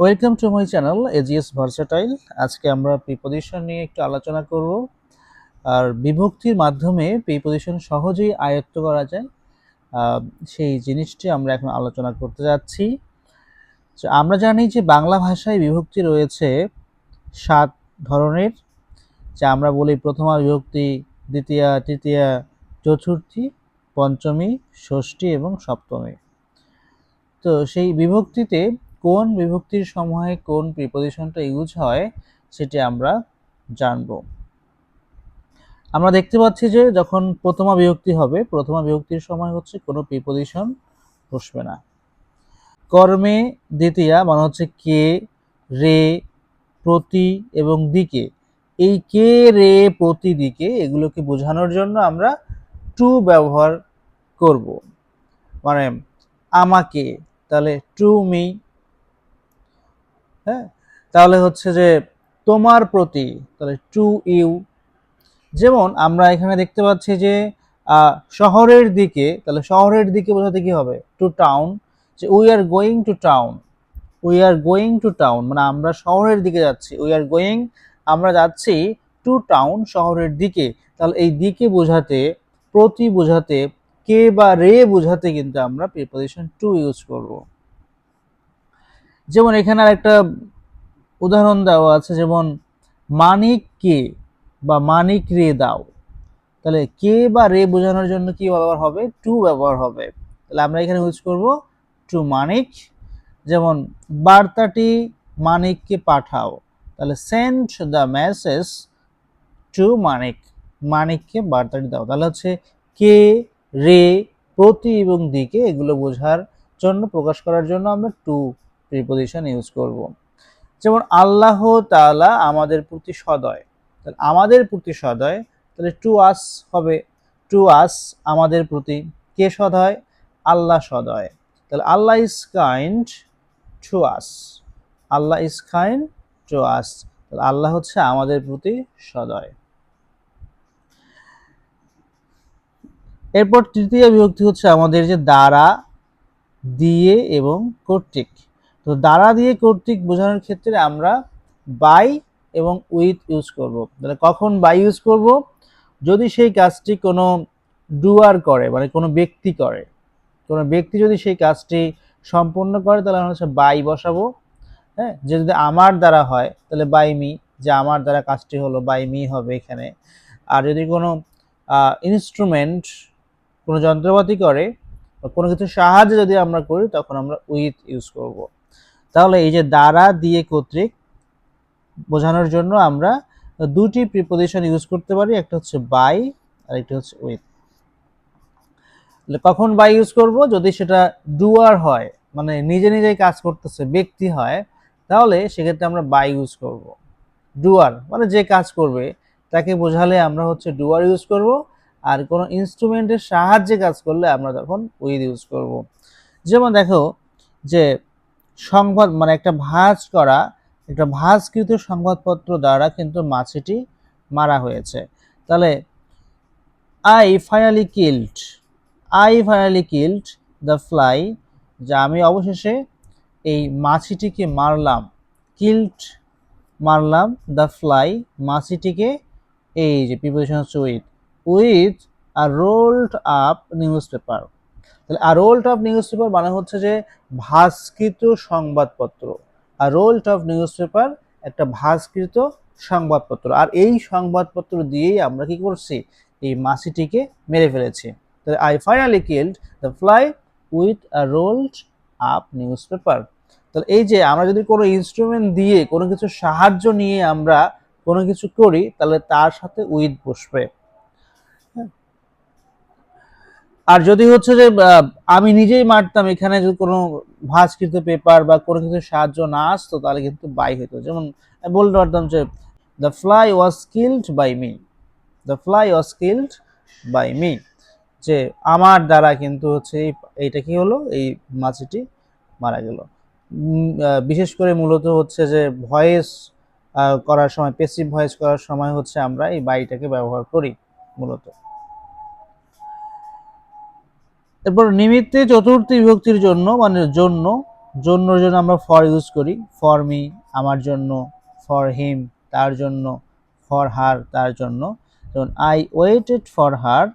Welcome to my channel AGS versatile. আজকে আমরা preposition নিয়ে একটু আলোচনা করব। আর বিভক্তির মাধ্যমে প্রিপোজিশন সহজেই আয়ত্ত করা যায়, সেই জিনিসটি আমরা এখন আলোচনা করতে যাচ্ছি। আমরা জানি যে বাংলা ভাষায় বিভক্তি রয়েছে 7 ধরনের, যা আমরা বলি প্রথমা বিভক্তি, দ্বিতীয়া, তৃতীয়া, চতুর্থী, পঞ্চমী, ষষ্ঠী এবং সপ্তমী। তো সেই বিভক্তিতে কোন বিভক্তির সময়ে কোন প্রিপোজিশনটা ইউজ হয় সেটি আমরা জানব। আমরা দেখতে পাচ্ছি যে যখন প্রথমা বিভক্তি হবে, প্রথমা বিভক্তির সময় হচ্ছে কোনো প্রিপোজিশন বসবে না। কর্মে দ্বিতীয়া মানে হচ্ছে কে, রে, প্রতি এবং দিকে। এই কে, রে, প্রতি, দিকে এগুলোকে বোঝানোর জন্য আমরা টু ব্যবহার করব। মানে আমাকে, তাহলে টু মি। হ্যাঁ, তাহলে হচ্ছে যে তোমার প্রতি, তাহলে টু ইউ। যেমন আমরা এখানে দেখতে পাচ্ছি যে শহরের দিকে, তাহলে শহরের দিকে বোঝাতে কি হবে? To town. যে we are going to town, we are going to town মানে আমরা শহরের দিকে যাচ্ছি। উই আর গোয়িং, আমরা যাচ্ছি টু টাউন, শহরের দিকে। তাহলে এই দিকে বোঝাতে, প্রতি বোঝাতে, কে বা রে বোঝাতে কিন্তু আমরা প্রিপোজিশন টু ইউজ করব। যেমন এখানে আর একটা উদাহরণ দেওয়া আছে, যেমন মানিক কে বা মানিক রে দাও। তাহলে কে বা রে বোঝানোর জন্য কি ব্যবহার হবে? টু ব্যবহার হবে। তাহলে আমরা এখানে ইউজ করব টু মানিক। যেমন বার্তাটি মানিককে পাঠাও, তাহলে সেন্ড দ্য মেসেজ টু মানিক, মানিককে বার্তাটি দাও। তাহলে হচ্ছে কে, রে, প্রতি এবং দিকে এগুলো বোঝার জন্য, প্রকাশ করার জন্য আমরা টু প্রিপোজিশন ইউজ করব। যেমন আল্লাহ তাআলা আমাদের প্রতি সদয়, তাহলে আমাদের প্রতি সদয়, তাহলে টু আস হবে। টু আস, আমাদের প্রতি। কে সদয়? আল্লাহ সদয়। তাহলে Allah is kind to us, Allah is kind to us. তাহলে আল্লাহ হচ্ছে আমাদের প্রতি সদয়। এরপর তৃতীয় বিভক্তি হচ্ছে আমাদের যে দ্বারা, দিয়ে এবং কর্তৃক। তো দ্বারা, দিয়ে, কর্তৃক বোঝানোর ক্ষেত্রে আমরা বাই এবং উইথ ইউজ করব। তাহলে কখন বাই ইউজ করব? যদি সেই কাজটি কোনো ডুয়ার করে, মানে কোনো ব্যক্তি করে, কোনো ব্যক্তি যদি সেই কাজটি সম্পূর্ণ করে, তাহলে আমরা হচ্ছে বাই বসাবো। হ্যাঁ, যে যদি আমার দ্বারা হয় তাহলে বাই মি, যে আমার দ্বারা কাজটি হলো, বাই মি হবে এখানে। আর যদি কোনো ইনস্ট্রুমেন্ট, কোনো যন্ত্রপাতি করে, কোনো কিছু সাহায্যে যদি আমরা করি, তখন আমরা উইথ ইউজ করব। তাহলে এই যে দ্বারা, দিয়ে, কর্তৃক বোঝানোর জন্য আমরা দুটি প্রিপোজিশন ইউজ করতে পারি, একটা হচ্ছে বাই আর একটা হচ্ছে উইথ। কখন বাই ইউজ করব? যদি সেটা ডুয়ার হয়, মানে নিজে নিজেই কাজ করতেছে, ব্যক্তি হয়, তাহলে সেক্ষেত্রে আমরা বাই ইউজ করব। ডুয়ার মানে যে কাজ করবে তাকে বোঝালে আমরা হচ্ছে ডুয়ার ইউজ করব। আর কোনো ইনস্ট্রুমেন্টের সাহায্যে কাজ করলে আমরা তখন উইথ ইউজ করব। যেমন দেখো যে সংবাদ, মানে একটা ভাঁজ করা, একটা ভাঁজকৃত সংবাদপত্র দ্বারা কিন্তু মাছিটি মারা হয়েছে। তাহলে I finally killed, I finally killed the fly, যা আমি অবশেষে এই মাছিটিকে মারলাম। কিল্ড মারলাম, দ্য ফ্লাই মাছিটিকে। এই যে প্রিপোজিশন হচ্ছে with, with a rolled up news paper. তাহলে আর রোলড অফ নিউজ পেপার মানে হচ্ছে যে ভাস্কৃত সংবাদপত্র। আর রোলড অফ নিউজ পেপার একটা ভাস্কৃত সংবাদপত্র। আর এই সংবাদপত্র দিয়েই আমরা কি করছি? এই মাছিটিকে মেরে ফেলেছি। তাহলে I finally killed the fly with a rolled up news paper. তাহলে এই যে আমরা যদি কোনো ইনস্ট্রুমেন্ট দিয়ে, কোনো কিছু সাহায্য নিয়ে আমরা কোনো কিছু করি, তাহলে তার সাথে উইথ বসবে। আর যদি হচ্ছে যে আমি নিজেই মারতাম, এখানে যদি কোনো ভাঁজকৃত পেপার বা কোনো কিছু সাহায্য না আসতো, তাহলে কিন্তু বাই হতো। যেমন বলতে পারতাম যে the fly was killed by me, the fly was killed by me, যে আমার দ্বারা কিন্তু হচ্ছে এইটা কি হলো, এই মাছিটি মারা গেল। বিশেষ করে মূলত হচ্ছে যে ভয়েস করার সময়, পেসিভ ভয়েস করার সময় হচ্ছে আমরা এই বাইটাকে ব্যবহার করি মূলত। এরপর নিমিত্তে চতুর্থী বিভক্তির জন্য, মানে জন্য, জন্যর জন্য আমরা ফর ইউজ করি, ফর মি আমার জন্য, ফর হিম তার জন্য, ফর হার তার জন্য। যেমন আই ওয়েটেড ফর হার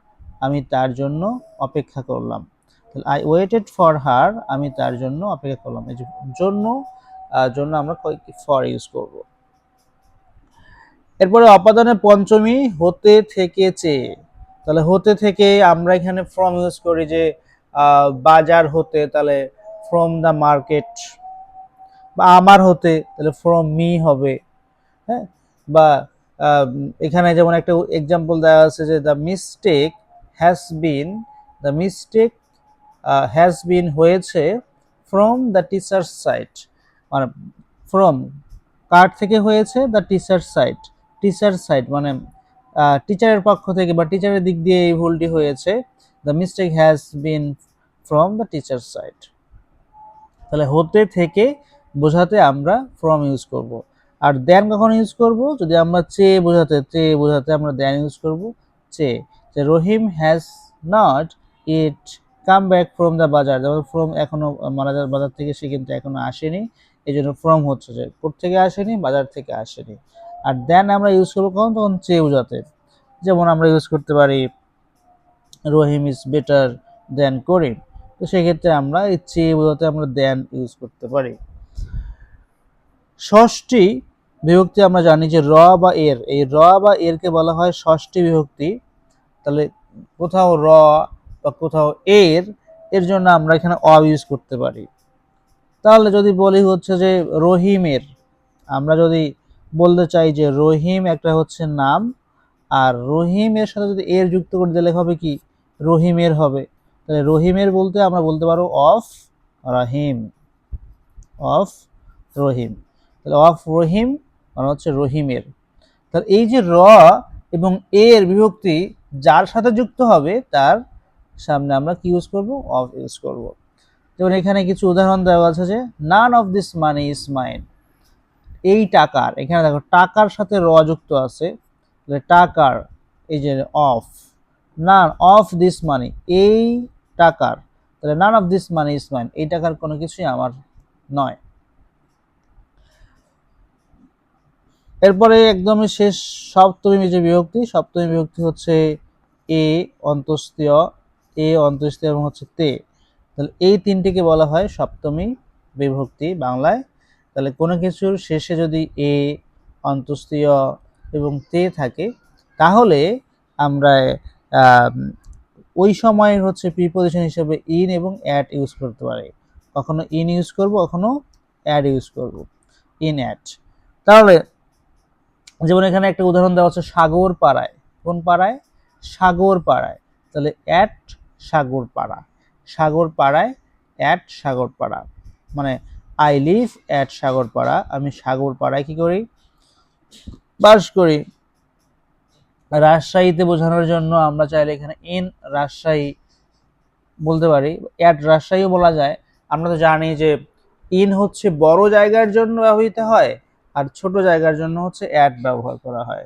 আমি তার জন্য অপেক্ষা করলাম। আই ওয়েটেড ফর হার আমি তার জন্য অপেক্ষা করলাম। এই যে জন্য জন্য আমরা ফর ইউজ করব। এরপরে অপাদানে পঞ্চমী হতে থেকেছে। তাহলে হতে থেকে আমরা এখানে ফ্রম ইউজ করি, যে বাজার হতে, তাহলে ফ্রম দ্য মার্কেট, বা আমার হতে তাহলে ফ্রম মি হবে। হ্যাঁ, বা এখানে যেমন একটা এক্সাম্পল দেওয়া আছে যে the mistake has been, the mistake has been হয়েছে ফ্রম দ্য টিচার সাইড, মানে ফ্রম কার থেকে হয়েছে, the teacher side, teacher side মানে টিচারের পক্ষ থেকে বা টিচারের দিক দিয়ে এই ভুলটি হয়েছে। The mistake has been from the teacher side. তাহলে হতে থেকে বোঝাতে আমরা ফ্রম ইউজ করব। আর দেন কখন ইউজ করব, যদি আমরা চেয়ে বোঝাতে আমরা দেন ইউজ করব, চেয়ে। যে Rahim has not it come back from the bazaar, যেমন ফ্রম এখনো বাজার থেকে সে কিন্তু এখনো আসেনি, এই জন্য ফ্রম হচ্ছে যে কোথেকে আসেনি, বাজার থেকে আসেনি। আর দেন আমরা ইউজ করবো কখন, তখন চেয়ে বোঝাতে। যেমন আমরা ইউজ করতে পারি রহিম ইজ বেটার দেন করিম, তো সেক্ষেত্রে আমরা এই চেয়ে বোঝাতে আমরা দেন ইউজ করতে পারি। ষষ্ঠী বিভক্তি আমরা জানি যে র বা এর, এই র বা এরকে বলা হয় ষষ্ঠী বিভক্তি। তাহলে কোথাও র বা কোথাও এর, এর জন্য আমরা এখানে অ ইউজ করতে পারি। তাহলে যদি বলি হচ্ছে যে রহিমের, আমরা যদি বলতে চাই যে রহিম একটা হচ্ছে নাম, আর রহিমের সাথে যদি এর যুক্ত করে দিলে হবে কি, রহিমের হবে। তাহলে রহিমের বলতে আমরা বলতে পারো অফ রহিম, অফ রহিম। তাহলে অফ রহিম মানে হচ্ছে রহিমের। তাহলে এই যে র এবং এর বিভক্তি যার সাথে যুক্ত হবে তার সামনে আমরা কি ইউজ করব, অফ ইউজ করব। যেমন এখানে কিছু উদাহরণ দেওয়া আছে যে none of this money is mine, এই টাকার, এখানে দেখো টাকার সাথে র যুক্ত আছে, তাহলে টাকার, এই যে অফ, নান অফ দিস মানি এই টাকার, তাহলে none of this money is mine, এই টাকার কোনো কিছুই আমার নয়। এরপরে একদমই শেষ সপ্তমী যে বিভক্তি, সপ্তমী বিভক্তি হচ্ছে এ অন্তস্তীয়, এ অন্তস্তীয় এবং হচ্ছে তে। তাহলে এই তিনটিকে বলা হয় সপ্তমী বিভক্তি বাংলায়। তাহলে কোনো কিছুর শেষে যদি এ অন্তস্তীয় এবং তে থাকে, তাহলে আমরা ওই সময় হচ্ছে প্রিপোজিশন হিসেবে ইন এবং অ্যাট ইউজ করতে পারি। কখনো ইন ইউজ করব, কখনো অ্যাড ইউজ করব, ইন অ্যাট। তাহলে যেমন এখানে একটা উদাহরণ দেওয়া হচ্ছে সাগর পাড়ায়, কোন পাড়ায়, সাগর পাড়ায়। তাহলে অ্যাট সাগর পাড়া, সাগর পাড়ায় অ্যাট সাগর পাড়া, মানে আই লিভ অ্যাট সাগর পাড়া, আমি সাগর পাড়ায় কি করি, বাস করি। রাজশাহীতে বোঝানোর জন্য আমরা চাইলে এখানে ইন রাজশাহী বলতে পারি, অ্যাট রাজশাহীও বলা যায়। আমরা তো জানি যে ইন হচ্ছে বড় জায়গার জন্য ব্যবহৃত হয়, আর ছোট জায়গার জন্য হচ্ছে অ্যাট ব্যবহার করা হয়।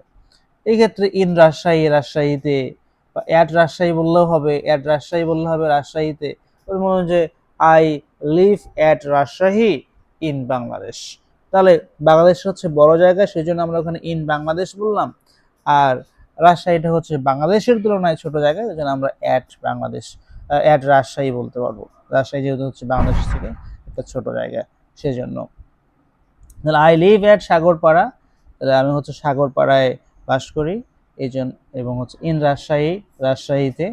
এই ক্ষেত্রে ইন রাজশাহী, রাজশাহীতে, বা অ্যাট রাজশাহী বললেও হবে, অ্যাট রাজশাহী বললে হবে রাজশাহীতে। মনে হয় যে I live at Rajshahi in Bangladesh, তাহলে বাংলাদেশ হচ্ছে বড় জায়গা, সেই জন্য আমরা ওখানে ইন বাংলাদেশ বললাম। আর রাজশাহীটা হচ্ছে বাংলাদেশের তুলনায় ছোট জায়গা, ওই জন্য আমরা অ্যাট বাংলাদেশ, অ্যাট রাজশাহী বলতে পারবো। রাজশাহী যেহেতু হচ্ছে বাংলাদেশ থেকে একটা ছোট জায়গা, সেজন্য। তাহলে আই লিভ অ্যাট সাগরপাড়া, তাহলে আমি হচ্ছে সাগরপাড়ায় বাস করি এই জন্য, এবং হচ্ছে ইন রাজশাহী, রাজশাহীতে।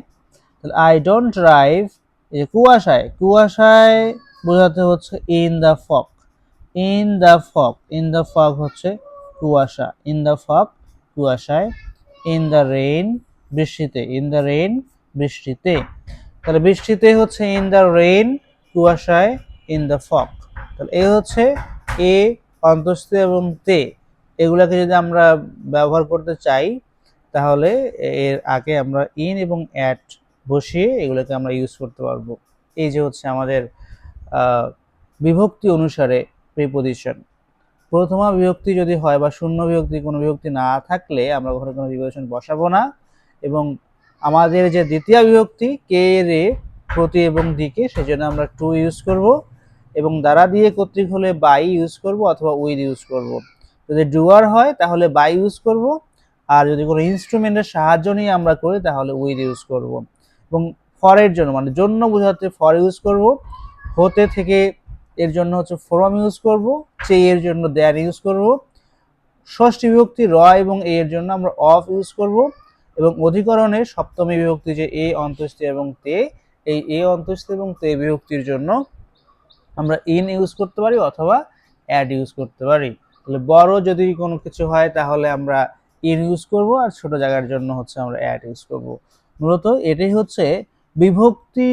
তাহলে আই ডোন্ট ড্রাইভ, এই কুয়াশায়, কুয়াশায় বোঝাতে হচ্ছে in the fog, in the fog, in the fog হচ্ছে কুয়াশা, ইন দ্য ফগ কুয়াশায়। ইন দ্য রেইন বৃষ্টিতে, ইন দ্য রেইন বৃষ্টিতে। তাহলে বৃষ্টিতে হচ্ছে ইন দ্য রেইন, কুয়াশায় ইন দ্য ফগ। তাহলে এই হচ্ছে এ অন্তস্থ এবং তে, এগুলাকে যদি আমরা ব্যবহার করতে চাই তাহলে এর আগে আমরা ইন এবং অ্যাট বসিয়ে এগুলোকে আমরা ইউজ করতে পারবো। এই যে হচ্ছে আমাদের বিভক্তি অনুসারে প্রিপোজিশন। প্রথমা বিভক্তি যদি হয় বা শূন্য বিভক্তি, কোনো বিভক্তি না থাকলে আমরা ওখানে কোনো প্রিপোজিশন বসাবো না। এবং আমাদের যে দ্বিতীয় বিভক্তি কে রে প্রতি এবং দিকে, সেজন্য আমরা টু ইউজ করব। এবং দ্বারা দিয়ে কর্তৃক হলে বাই ইউজ করব অথবা উইথ ইউজ করব। যদি ডুয়ার হয় তাহলে বাই ইউজ করব, আর যদি কোনো ইনস্ট্রুমেন্টের সাহায্য নিয়ে আমরা করি তাহলে উইথ ইউজ করব। এবং ফরের জন্য মানে জন্য বোঝাতে ফর ইউজ করব, হতে থেকে এর জন্য হচ্ছে ফ্রম ইউজ করব, চেয়ে এর জন্য দ্যার ইউজ করব, ষষ্ঠী বিভক্তি র এবং এ এর জন্য আমরা অফ ইউজ করব, এবং অধিকরণের সপ্তমী বিভক্তি যে এ অন্তস্থ এবং তে, এই এ অন্তস্থ এবং তে বিভক্তির জন্য আমরা ইন ইউজ করতে পারি অথবা অ্যাড ইউজ করতে পারি। তাহলে বড় যদি কোনো কিছু হয় তাহলে আমরা ইন ইউজ করব, আর ছোট জায়গার জন্য হচ্ছে আমরা অ্যাড ইউজ করব। মূলত এটাই হচ্ছে বিভক্তি,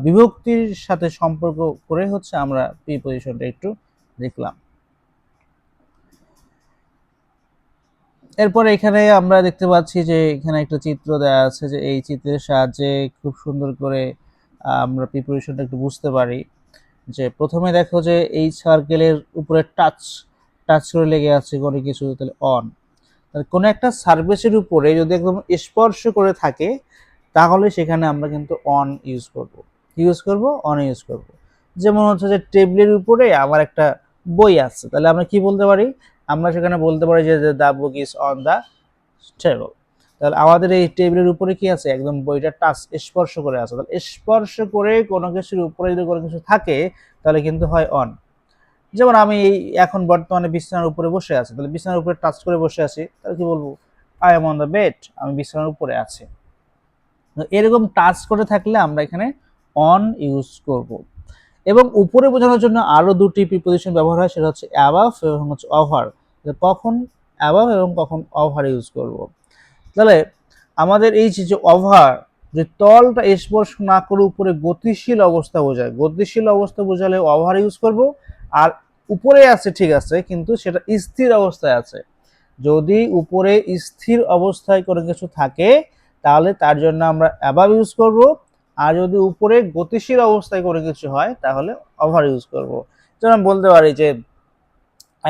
বিভক্তির সাথে সম্পর্ক করে হচ্ছে আমরা প্রিপজিশনটা একটু দেখলাম। এরপর এখানে আমরা দেখতে পাচ্ছি যে এখানে একটা চিত্র দেওয়া আছে, যে এই চিত্রের সাহায্যে খুব সুন্দর করে আমরা প্রিপজিশনটা একটু বুঝতে পারি। যে প্রথমে দেখো যে এই সার্কেলের উপরে টাচ টাচ করে লেগে আছে কোনো কিছু, তাহলে অন। তাহলে কোনো একটা সারফেসের উপরে যদি একদম স্পর্শ করে থাকে তাহলে সেখানে আমরা কিন্তু অন ইউজ করব, অন ইউজ করব। যেমন হচ্ছে যে টেবিলের উপরে আমার একটা বই আছে, তাহলে আমরা কি বলতে পারি, আমরা সেখানে বলতে পারি যে the book is on the table. তাহলে আমাদের এই টেবিলের উপরে কি আছে, একদম বইটা টাচ স্পর্শ করে আছে। তাহলে স্পর্শ করে কোনো কিছুর উপরে যদি কোনো কিছু থাকে তাহলে কিন্তু হয় অন। যেমন আমি এই এখন বর্তমানে বিছানার উপরে বসে আছি, তাহলে বিছানার উপরে টাচ করে বসে আছি, তাহলে কি বলবো, I am on the bed, আমি বিছানার উপরে আছি। এরকম টাচ করে থাকলে আমরা এখানে অন ইউজ করব। এবং উপরে বোঝানোর জন্য আরো দুটি প্রিপজিশন ব্যবহার হয়, সেটা হচ্ছে অ্যাবাভ এবং হচ্ছে ওভার। কখন অ্যাবাভ এবং কখন ওভার ইউজ করব। তাহলে আমাদের এই যে ওভার, যে তলটা স্পর্শ না করে উপরে গতিশীল অবস্থা বোঝায়, গতিশীল অবস্থা বোঝালে ওভার ইউজ করব। আর উপরে আছে ঠিক আছে, কিন্তু সেটা স্থির অবস্থায় আছে, যদি উপরে স্থির অবস্থায় কোনো কিছু থাকে তাহলে তার জন্য আমরা অ্যাবাভ ইউজ করব, আর যদি উপরে গতিশীল অবস্থায় কোনো কিছু হয় তাহলে ওভার ইউজ করব। যেমন বলতে পারি যে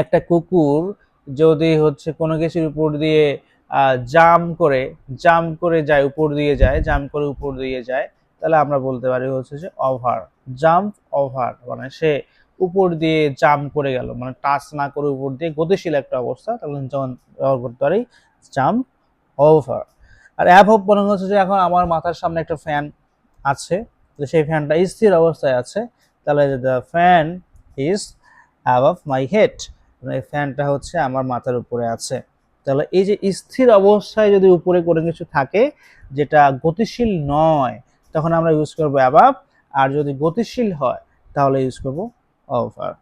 একটা কুকুর যদি হচ্ছে কোনো কিছুর উপর দিয়ে জাম্প করে যায়, উপর দিয়ে যায়, জাম্প করে উপর দিয়ে যায়, তাহলে আমরা বলতে পারি হচ্ছে যে ওভার, জাম্প ওভার, মানে সে উপর দিয়ে জাম্প করে গেল, মানে টাচ না করে উপর দিয়ে গতিশীল একটা অবস্থা, তাহলে যেমন ব্যবহার করতে পারি জাম্প ওভার। আর অ্যাবভ মনে হচ্ছে যে এখন আমার মাথার সামনে একটা ফ্যান আছে, তো সেই ফ্যানটা স্থির অবস্থায় আছে, তাহলে the fan is above my head, এই ফ্যানটা হচ্ছে আমার মাথার উপরে আছে। তাহলে এই যে স্থির অবস্থায় যদি উপরে কোনো কিছু থাকে যেটা গতিশীল নয় তখন আমরা ইউজ করব অ্যাবাভ, আর যদি গতিশীল হয় তাহলে ইউজ করব ওভার।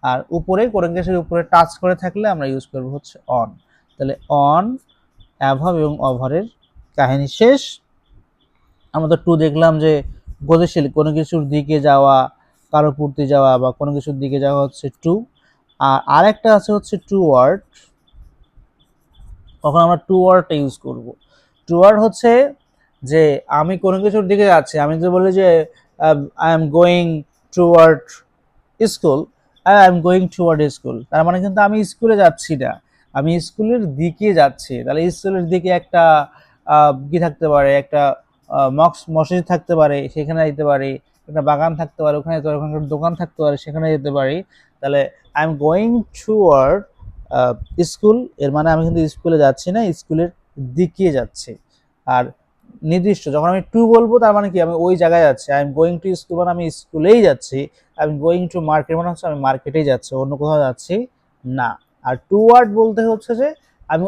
আর উপরে কোনো কিছুর উপরে টাচ করে থাকলে আমরা ইউজ করব হচ্ছে অন। তাহলে অন, অ্যাভাব এবং ওভারের কাহিনী শেষ। আমরা তো টু দেখলাম যে গতিশীল কোনো কিছুর দিকে যাওয়া, কারো পূর্তি যাওয়া বা কোনো কিছুর দিকে যাওয়া হচ্ছে টু। আর আরেকটা আছে হচ্ছে টু ওয়ার্ড, তখন আমরা টু ওয়ার্ডটা ইউজ করব। টু ওয়ার্ড হচ্ছে যে আমি কোনো কিছুর দিকে যাচ্ছি, আমি যদি বলি যে I am going toward school, I am going toward school, তার মানে কিন্তু আমি স্কুলে যাচ্ছি না, আমি স্কুলের দিকে যাচ্ছি। তাহলে স্কুলের দিকে একটা কি থাকতে পারে, একটা মসজিদ থাকতে পারে, সেখানে যেতে পারি, একটা বাগান থাকতে পারে, ওখানে যেতে পারি, ওখানে একটা দোকান থাকতে পারে, সেখানে যেতে পারি। তাহলে I am going toward school, এর মানে আমি কিন্তু স্কুলে যাচ্ছি না, স্কুলের দিকে যাচ্ছি। আর নির্দিষ্ট যখন আমি টু বলবো তার মানে কি, আমি ওই জায়গায় যাচ্ছি। I am going to school মানে আমি স্কুলেই যাচ্ছি। I am going to market মানে হচ্ছে আমি মার্কেটেই যাচ্ছি, অন্য কোথাও যাচ্ছি না। আর টু ওয়ার্ড বলতে হচ্ছে যে আমি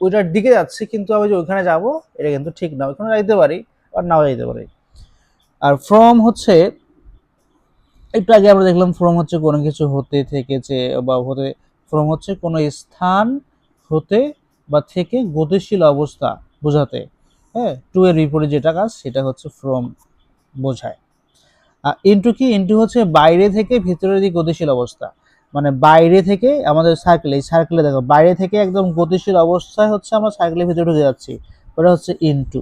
ওইটার দিকে যাচ্ছি, কিন্তু আমি যে ওইখানে যাব এটা কিন্তু ঠিক না, ওইখানে যাইতে পারি আর নাও যাইতে পারি। আর ফ্রম হচ্ছে, একটু আগে আমরা দেখলাম ফ্রম হচ্ছে কোনো কিছু হতে, থেকেছে বা হতে, ফ্রম হচ্ছে কোনো স্থান হতে বা থেকে গতিশীল অবস্থা বোঝাতে। হ্যাঁ, টু এর বিপরীত যেটা কাজ সেটা হচ্ছে ফ্রম বোঝায়। আর ইনটু কি, ইনটু হচ্ছে বাইরে থেকে ভিতরের দিকে গতিশীল অবস্থা, মানে বাইরে থেকে আমাদের সার্কেল, এই সার্কেলে দেখো বাইরে থেকে একদম গতিশীল অবস্থায় হচ্ছে আমরা সার্কেলের ভিতরে ঢুকে যাচ্ছি, ওটা হচ্ছে ইনটু।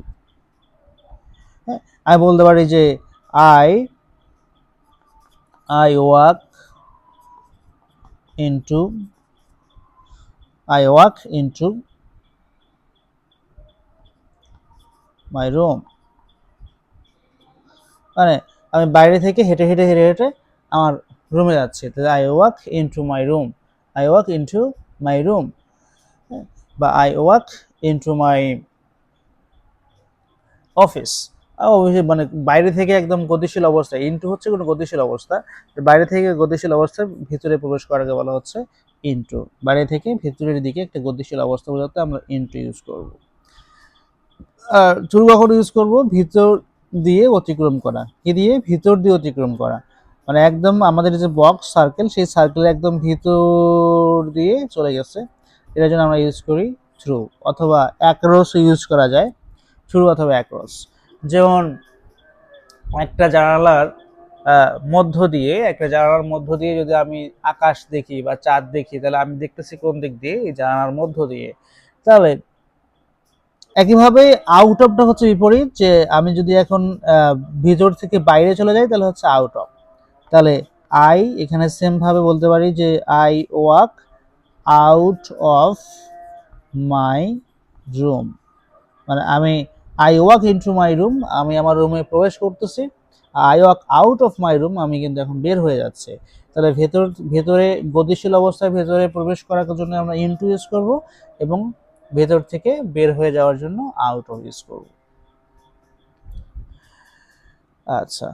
হ্যাঁ, আমি বলতে পারি যে I I walk into, I walk into my room, মানে আমি বাইরে থেকে হেঁটে হেঁটে হেঁটে হেঁটে আমার রুমে যাচ্ছি, তাহলে I walk into my room, I walk into my room, বা I walk into my office. অবশ্যই মানে বাইরে থেকে একদম গতিশীল অবস্থা, ইনটু হচ্ছে কোনো গতিশীল অবস্থা, বাইরে থেকে গতিশীল অবস্থায় ভিতরে প্রবেশ করাকে বলা হচ্ছে ইনটু। বাইরে থেকে ভিতরের দিকে একটা গতিশীল অবস্থা বোঝাতে আমরা ইনটু ইউজ করব। আর টু কখন ইউজ করব? ভিতর দিয়ে অতিক্রম করা। কি দিয়ে? ভিতর দিয়ে অতিক্রম করা, মানে একদম আমাদের যে বক্স সার্কেল, সেই সার্কেলের একদম ভিতর দিয়ে চলে গেছে, এটার জন্য আমরা ইউজ করি থ্রু, অথবা অ্যাক্রস ইউজ করা যায়, থ্রু অথবা অ্যাক্রস। যেমন একটা জানালার মধ্য দিয়ে যদি আমি আকাশ দেখি বা চাঁদ দেখি, তাহলে আমি দেখতেছি কোন দিক দিয়ে? এই জানালার মধ্য দিয়ে। তাহলে একইভাবে আউট অফটা হচ্ছে বিপরীত, যে আমি যদি এখন ভিতর থেকে বাইরে চলে যাই তাহলে হচ্ছে আউট অফ। তাহলে আই এখানে সেম ভাবে বলতে পারি যে I walk out of my room, মানে আমি I walk into my room, আমি আমার রুমে প্রবেশ করতেছি। I walk out of my room, আমি কিন্তু এখন বের হয়ে যাচ্ছে। তাহলে ভেতরে গতিশীল অবস্থায় ভেতরে প্রবেশ করার জন্য আমরা ইনটু ইউজ করব, এবং ভেতর থেকে বের হয়ে যাওয়ার জন্য আউট অফ ইউজ করব। আচ্ছা,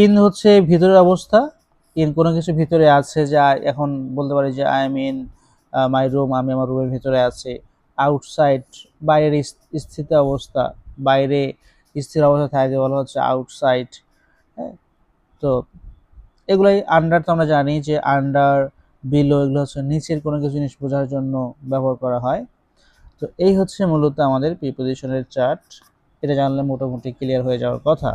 ইন হচ্ছে ভিতরের অবস্থা, ইন কোনো কিছু ভিতরে আছে, যা এখন বলতে পারি যে I am in my room, আমি আমার রুমের ভিতরে আছি। আউটসাইড বাইরের স্থিত অবস্থা, বাইরে স্থির অবস্থা থাকে বলা হচ্ছে আউটসাইড। হ্যাঁ, তো এগুলাই আন্ডার, তো আমরা জানি যে আন্ডার, বিলো, এগুলো হচ্ছে নিচের কোনো কিছু জিনিস বোঝার জন্য ব্যবহার করা হয়। তো এই হচ্ছে মূলত আমাদের প্রিপোজিশনের চার্ট, এটা জানলে মোটামুটি ক্লিয়ার হয়ে যাওয়ার কথা।